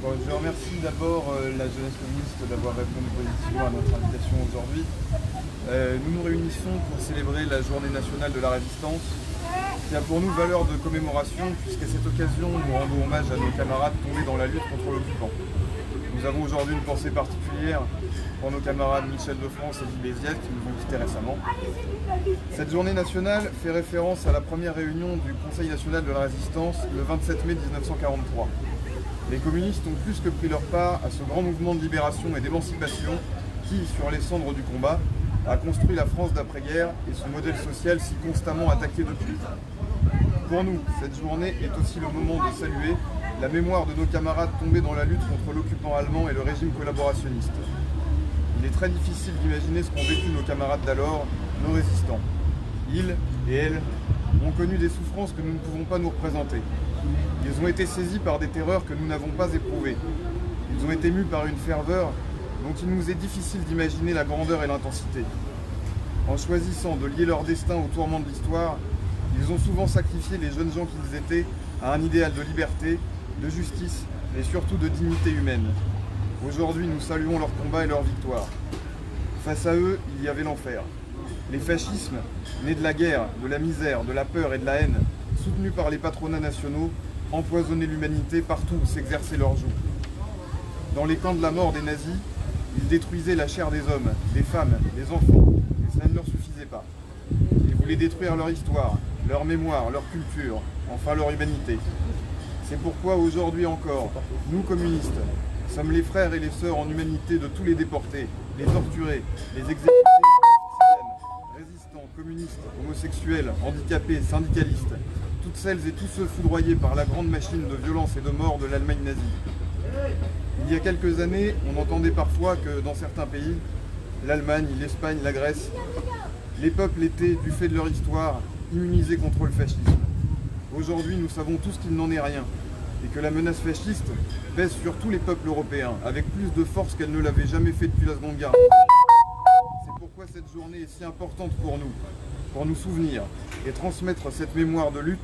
Je remercie d'abord la jeunesse communiste d'avoir répondu positivement à notre invitation aujourd'hui. Nous nous réunissons pour célébrer la journée nationale de la résistance, qui a pour nous valeur de commémoration, puisqu'à cette occasion, nous rendons hommage à nos camarades tombés dans la lutte contre l'occupant. Nous avons aujourd'hui une pensée particulière pour nos camarades Michel de France et Guy Béziès qui nous ont quittés récemment. Cette journée nationale fait référence à la première réunion du Conseil national de la résistance le 27 mai 1943. Les communistes ont plus que pris leur part à ce grand mouvement de libération et d'émancipation qui, sur les cendres du combat, a construit la France d'après-guerre et son modèle social si constamment attaqué depuis. Pour nous, cette journée est aussi le moment de saluer la mémoire de nos camarades tombés dans la lutte contre l'occupant allemand et le régime collaborationniste. Il est très difficile d'imaginer ce qu'ont vécu nos camarades d'alors, nos résistants. Ils et elles ont connu des souffrances que nous ne pouvons pas nous représenter. Ils ont été saisis par des terreurs que nous n'avons pas éprouvées. Ils ont été mus par une ferveur dont il nous est difficile d'imaginer la grandeur et l'intensité. En choisissant de lier leur destin au tourment de l'histoire, ils ont souvent sacrifié les jeunes gens qu'ils étaient à un idéal de liberté, de justice et surtout de dignité humaine. Aujourd'hui, nous saluons leur combat et leur victoire. Face à eux, il y avait l'enfer. Les fascismes, nés de la guerre, de la misère, de la peur et de la haine, soutenus par les patronats nationaux, empoisonnaient l'humanité partout où s'exerçait leur joug. Dans les camps de la mort des nazis, ils détruisaient la chair des hommes, des femmes, des enfants, et cela ne leur suffisait pas. Ils voulaient détruire leur histoire, leur mémoire, leur culture, enfin leur humanité. C'est pourquoi aujourd'hui encore, nous communistes, sommes les frères et les sœurs en humanité de tous les déportés, les torturés, les exécutés, résistants, communistes, homosexuels, handicapés, syndicalistes, toutes celles et tous ceux foudroyés par la grande machine de violence et de mort de l'Allemagne nazie. Il y a quelques années, on entendait parfois que dans certains pays, l'Allemagne, l'Espagne, la Grèce, les peuples étaient, du fait de leur histoire, immunisés contre le fascisme. Aujourd'hui, nous savons tous qu'il n'en est rien, et que la menace fasciste pèse sur tous les peuples européens, avec plus de force qu'elle ne l'avait jamais fait depuis la Seconde Guerre mondiale. C'est pourquoi cette journée est si importante pour nous souvenir et transmettre cette mémoire de lutte,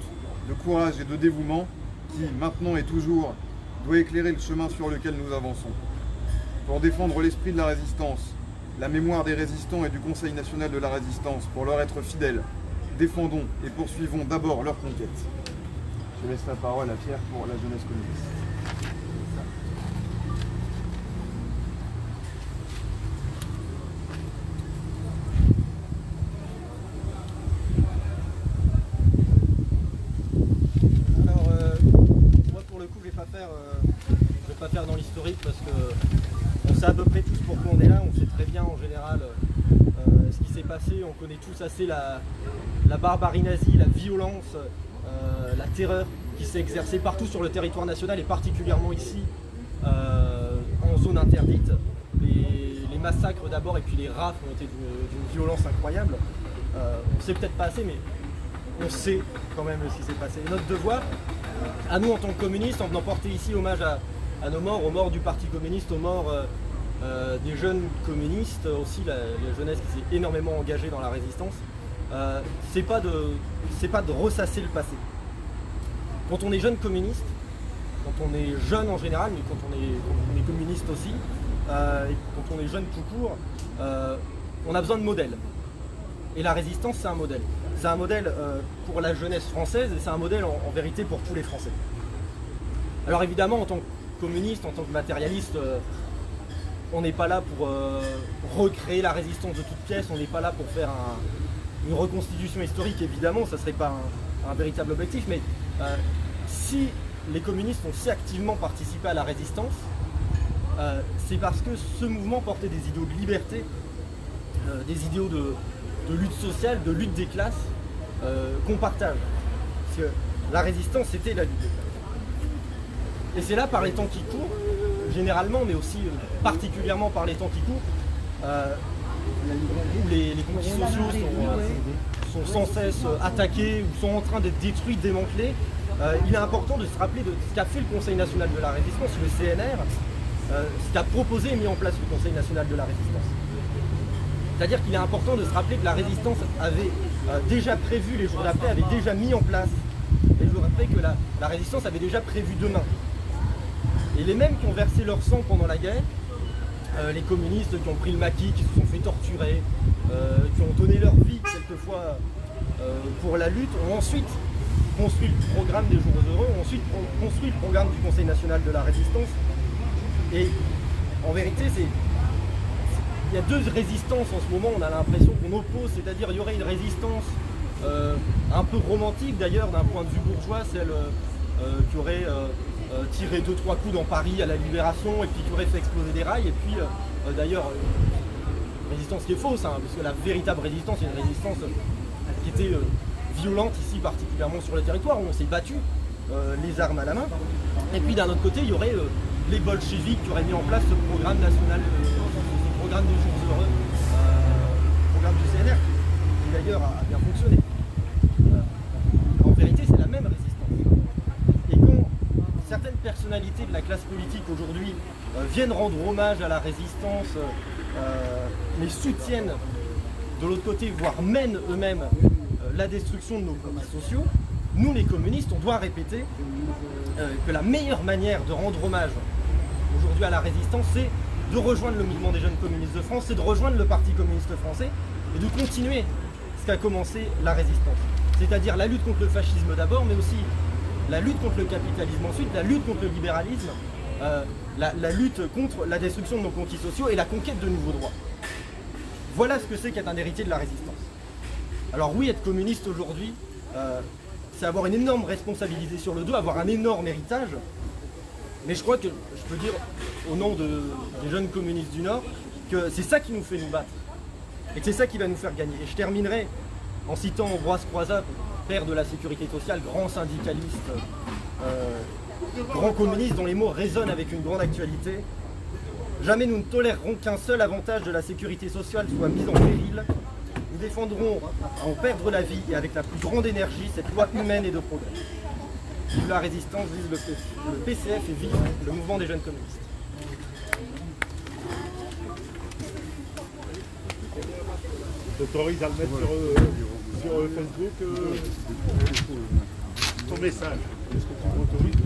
de courage et de dévouement qui, maintenant et toujours, doit éclairer le chemin sur lequel nous avançons. Pour défendre l'esprit de la résistance, la mémoire des résistants et du Conseil national de la résistance, pour leur être fidèles, défendons et poursuivons d'abord leur conquête. Je laisse la parole à Pierre pour la jeunesse communiste. Je vais pas faire dans l'historique parce que on sait à peu près tous pourquoi on est là, on sait très bien en général ce qui s'est passé, on connaît tous assez la barbarie nazie, la violence, la terreur qui s'est exercée partout sur le territoire national et particulièrement ici en zone interdite. Les massacres d'abord et puis les rafles ont été d'une violence incroyable. On sait peut-être pas assez mais on sait quand même ce qui s'est passé. Et notre devoir, à nous en tant que communistes, en venant porter ici hommage à nos morts, aux morts du Parti communiste, aux morts des jeunes communistes, aussi la jeunesse qui s'est énormément engagée dans la résistance, c'est pas de ressasser le passé. Quand on est jeune communiste, quand on est jeune en général, mais quand on est communiste aussi, et quand on est jeune tout court, on a besoin de modèles. Et la résistance, c'est un modèle. C'est un modèle pour la jeunesse française et c'est un modèle en vérité pour tous les Français. Alors évidemment, en tant que communiste, en tant que matérialiste, on n'est pas là pour recréer la résistance de toutes pièces, on n'est pas là pour faire une reconstitution historique, évidemment, ça ne serait pas un véritable objectif, mais si les communistes ont si activement participé à la résistance, c'est parce que ce mouvement portait des idéaux de liberté, des idéaux de lutte sociale, de lutte des classes qu'on partage. Parce que la résistance, c'était la lutte des classes. Et c'est là, par les temps qui courent, généralement, mais aussi particulièrement par les temps qui courent, où les conflits sociaux sont sans cesse attaqués ou sont en train d'être détruits, démantelés. Il est important de se rappeler de ce qu'a fait le Conseil national de la résistance, le CNR, ce qu'a proposé et mis en place le Conseil national de la résistance. C'est-à-dire qu'il est important de se rappeler que la résistance avait déjà prévu les jours d'après, avait déjà mis en place les jours d'après, que la résistance avait déjà prévu demain. Et les mêmes qui ont versé leur sang pendant la guerre, les communistes qui ont pris le maquis, qui se sont fait torturer, qui ont donné leur vie quelquefois pour la lutte, ont ensuite construit le programme des Jours Heureux, ont ensuite construit le programme du Conseil national de la résistance. Et en vérité, il y a deux résistances en ce moment, on a l'impression qu'on oppose, c'est-à-dire il y aurait une résistance un peu romantique d'ailleurs d'un point de vue bourgeois, celle qui aurait tiré 2-3 coups dans Paris à la Libération et puis qui aurait fait exploser des rails, et puis d'ailleurs une résistance qui est fausse, hein, parce que la véritable résistance est une résistance qui était violente ici, particulièrement sur le territoire où on s'est battu les armes à la main. Et puis d'un autre côté, il y aurait les bolcheviks qui auraient mis en place ce programme national, ce programme des Jours Heureux, programme du CNR, qui d'ailleurs a bien fonctionné. En vérité, c'est la même résistance. Et quand certaines personnalités de la classe politique aujourd'hui viennent rendre hommage à la résistance, mais soutiennent de l'autre côté, voire mènent eux-mêmes la destruction de nos groupes sociaux, nous les communistes, on doit répéter que la meilleure manière de rendre hommage aujourd'hui à la résistance, c'est de rejoindre le mouvement des jeunes communistes de France, c'est de rejoindre le Parti communiste français et de continuer ce qu'a commencé la résistance. C'est-à-dire la lutte contre le fascisme d'abord, mais aussi la lutte contre le capitalisme ensuite, la lutte contre le libéralisme, la lutte contre la destruction de nos conquis sociaux et la conquête de nouveaux droits. Voilà ce que c'est qu'être un héritier de la résistance. Alors oui, être communiste aujourd'hui, c'est avoir une énorme responsabilité sur le dos, avoir un énorme héritage, mais je crois que je peux dire au nom des jeunes communistes du Nord que c'est ça qui nous fait nous battre et que c'est ça qui va nous faire gagner. Et je terminerai en citant Ambroise Croizat, père de la sécurité sociale, grand syndicaliste, grand communiste dont les mots résonnent avec une grande actualité. Jamais nous ne tolérerons qu'un seul avantage de la sécurité sociale soit mis en péril. Nous défendrons à en perdre la vie et avec la plus grande énergie cette loi humaine et de progrès. Vive la résistance, vive le PCF et vive le mouvement des jeunes communistes. Je t'autorise à le mettre sur Facebook ton message. Est-ce que tu m'autorises ?